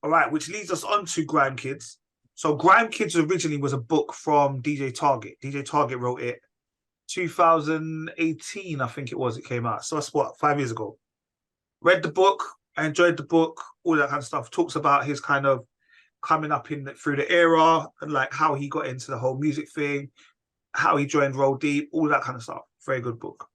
All right, which leads us on to Grime Kids. So Grime Kids originally was a book from DJ Target. DJ Target wrote it 2018, I think it was. It came out. So that's what, 5 years ago. Read the book. I enjoyed the book. All that kind of stuff. Talks about his kind of coming up in through the era and like how he got into the whole music thing, how he joined Roll Deep, all that kind of stuff. Very good book.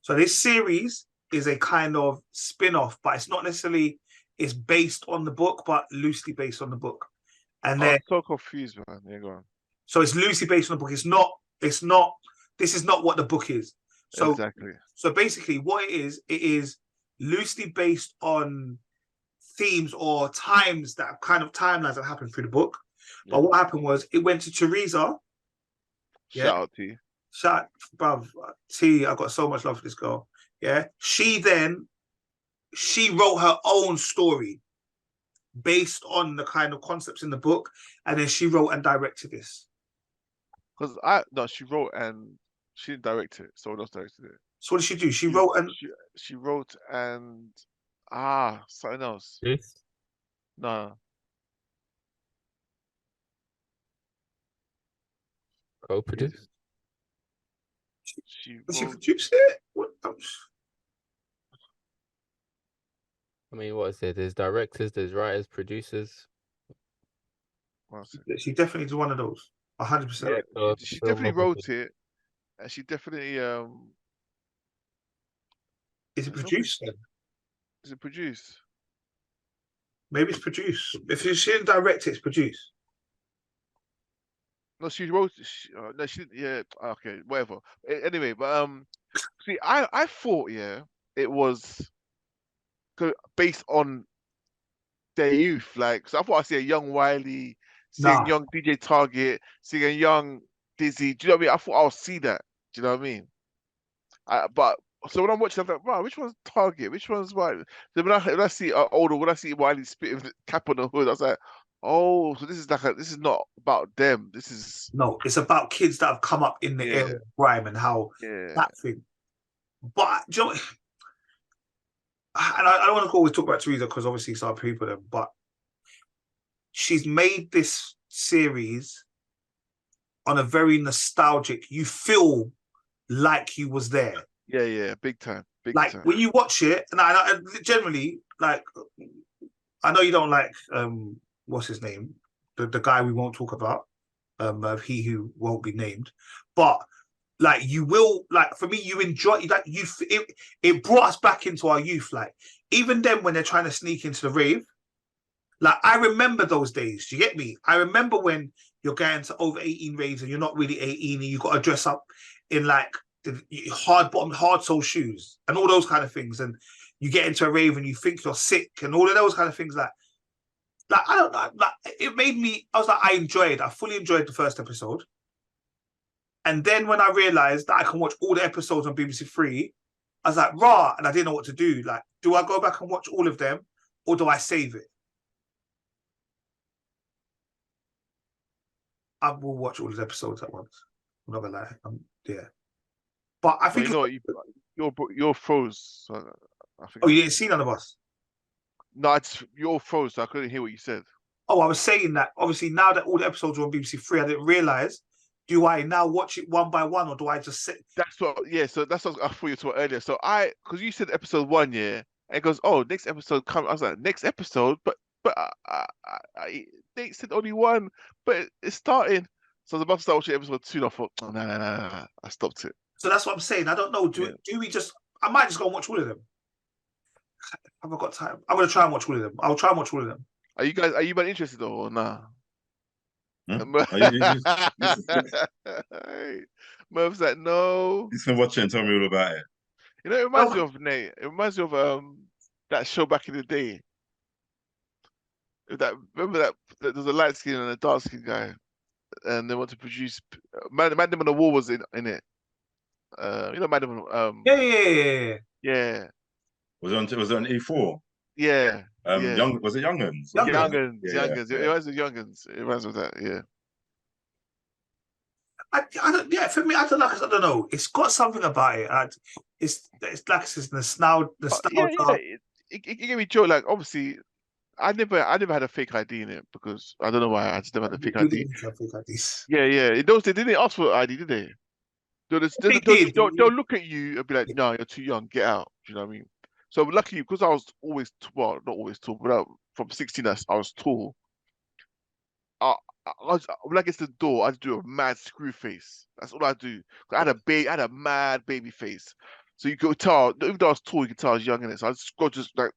So this series is a kind of spin-off, but it's not necessarily, it's based on the book, but loosely based on the book. And then I'm so confused, man. Yeah, go on. so it's loosely based on the book. This is not what the book is. So exactly. So basically what it is loosely based on themes or times that kind of timelines that happened through the book. Yeah. But what happened was it went to Teresa. Shout out to you. Shout, bruv, T, I got so much love for this girl. Yeah. She wrote her own story based on the kind of concepts in the book, and then she wrote and directed this. Because she wrote and she didn't direct it. Someone else directed it. So what did she do? She wrote and she wrote and something else. Yes. No. Co-produced. She produced it. What? I mean, what is it? There's directors, there's writers, producers. She definitely is one of those. 100%. Yeah, she definitely wrote it, and she definitely Is it produced? Is it produced? Maybe it's produced. If she didn't direct it, it's produced. No, she wrote. No, she didn't. Yeah, okay, whatever. Anyway, but see, I thought it was based on their youth. Like, so I thought I see a young Wiley, seeing young DJ Target, seeing a young Dizzy. Do you know what I mean? I thought I'll see that. Do you know what I mean? But so when I'm watching, I'm like, wow, which one's Target? Which one's Wiley? So when I see when I see Wiley spitting the cap on the hood, I was like, oh, so this is not about them. This is it's about kids that have come up in the era of grime and how that thing. But do you know, and I don't want to always talk about Teresa because obviously it's our people, but she's made this series on a very nostalgic. You feel like you was there. Yeah, big time. Like when you watch it, and I generally like. I know you don't like what's his name, the guy we won't talk about, he who won't be named, but like you will, like for me, you enjoy, like it brought us back into our youth. Like even then when they're trying to sneak into the rave, like I remember those days. Do you get me? I remember when you're going to over 18 raves and you're not really 18 and you got to dress up in like the hard sole shoes and all those kind of things, and you get into a rave and you think you're sick and all of those kind of things. Like I don't know, like it made me. I was like, I fully enjoyed the first episode. And then when I realized that I can watch all the episodes on BBC Three, I was like, rah, and I didn't know what to do. Like, do I go back and watch all of them or do I save it? I will watch all these episodes at once. I'm not gonna lie. Yeah. But I think you're froze. So I think you didn't see none of us? No, you're froze, so I couldn't hear what you said. Oh, I was saying that obviously now that all the episodes are on BBC Three, I didn't realise. Do I now watch it one by one, or do I just sit? That's what. Yeah, so that's what I thought you were earlier. So because you said episode 1, and it goes, oh, next episode come. I was like, next episode, but they said only one, but it's starting. So I was about to start watching episode 2, and I thought, oh, no, I stopped it. So that's what I'm saying. I don't know. Do we just? I might just go and watch all of them. I haven't got time. I'm gonna try and watch all of them. I'll try and watch all of them. Are you man interested though, or nah? Merv's like, no. He's been watching and tell me all about it. You know, it reminds me of Nate. It reminds me of that show back in the day. Remember that there's a light skin and a dark skin guy, and they want to produce Madam on the Wall was in it. You know, Madam. Yeah. Was it on E4? Yeah. Was it Young'uns? Young'uns. It reminds me of Young'uns. It reminds me of that. Yeah. I don't. Yeah, for me, I don't know. I don't know. It's got something about it. It's like it's nostalgia. Yeah. It gave me joy. Like obviously, I never had a fake ID in it because I don't know why I just never had a fake You didn't ID. need to have fake IDs. Yeah, yeah. In those days, they didn't ask for ID, did they? They did. They'll look at you and be like, "No, you're too young. Get out." Do you know what I mean? So luckily, because I was always well, not always tall, but from 16, I was tall. When I get to the door, I just do a mad screw face. That's all I do. I had a mad baby face. So you could tell, even though I was tall, you could tell I was young in it. So I just get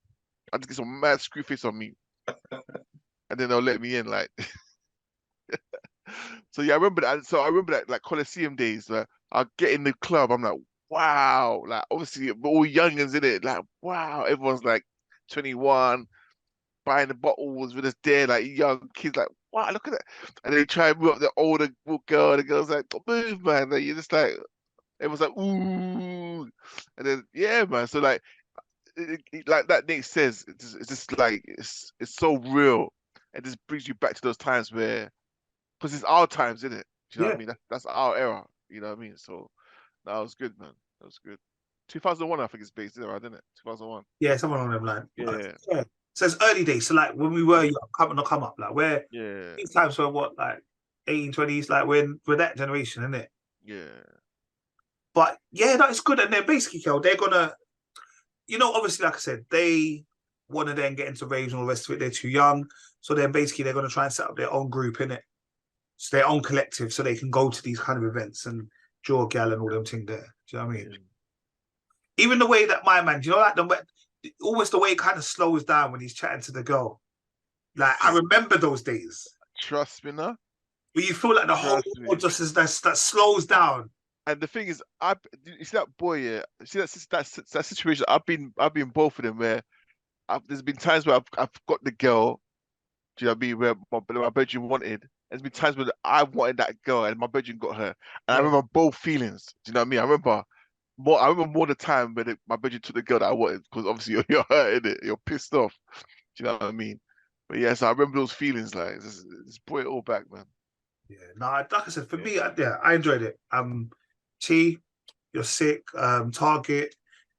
some mad screw face on me, and then they'll let me in. Like, so yeah, I remember that. So I remember that like Coliseum days. I get in the club, I'm like, wow. Like obviously, we're all youngins in it. Like, wow, everyone's like 21, buying the bottles with us there, like young kids, like, wow, look at that. And they try and move up the older girl, and the girl's like, move, man. And you're just like, everyone's like, ooh. And then, yeah, man. So, like, like that Nate says, it's just like, it's so real. It just brings you back to those times where, because it's our times, isn't it? Do you know what I mean? That's our era. You know what I mean? So, that was good, man. That was good. 2001, I think it's based there, didn't it? 2001. Yeah, someone on them line. Yeah. Yeah. So it's early days. So like when we were young, come up, like where Yeah. these times were what, like 18, 20s, like we're that generation, isn't it? Yeah. But yeah, that's good. And then basically, Kel, they're gonna, obviously, like I said, they want to then get into raves and all the rest of it. They're too young. So then basically they're gonna try and set up their own group, innit? So their own collective, so they can go to these kind of events and draw gal and all them thing there. Do you know what I mean? Yeah. Even the way that my man, like almost the way it kind of slows down when he's chatting to the girl. Like I remember those days. Trust me, now. Where you feel like the whole Trust me. world just is that slows down. And the thing is, you see that boy, yeah. You see that situation. I've been both of them where there's been times where I've got the girl. Do you know what I mean? Where my bedroom wanted. There's been times where I wanted that girl and my bedroom got her. And I remember both feelings. Do you know what I mean? I remember more the time when my bedroom took the girl that I wanted, because obviously you're hurt, innit? You're pissed off. Do you know what I mean? But yeah, so I remember those feelings. Like, just brought it all back, man. Yeah, no, like I said, for me, I enjoyed it. T, you're sick. Target,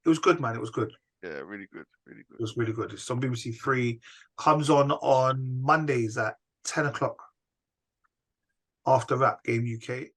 it was good, man. It was good. Yeah, really good, really good. It was really good. It's on BBC Three. Comes on Mondays at 10 o'clock after Rap Game UK.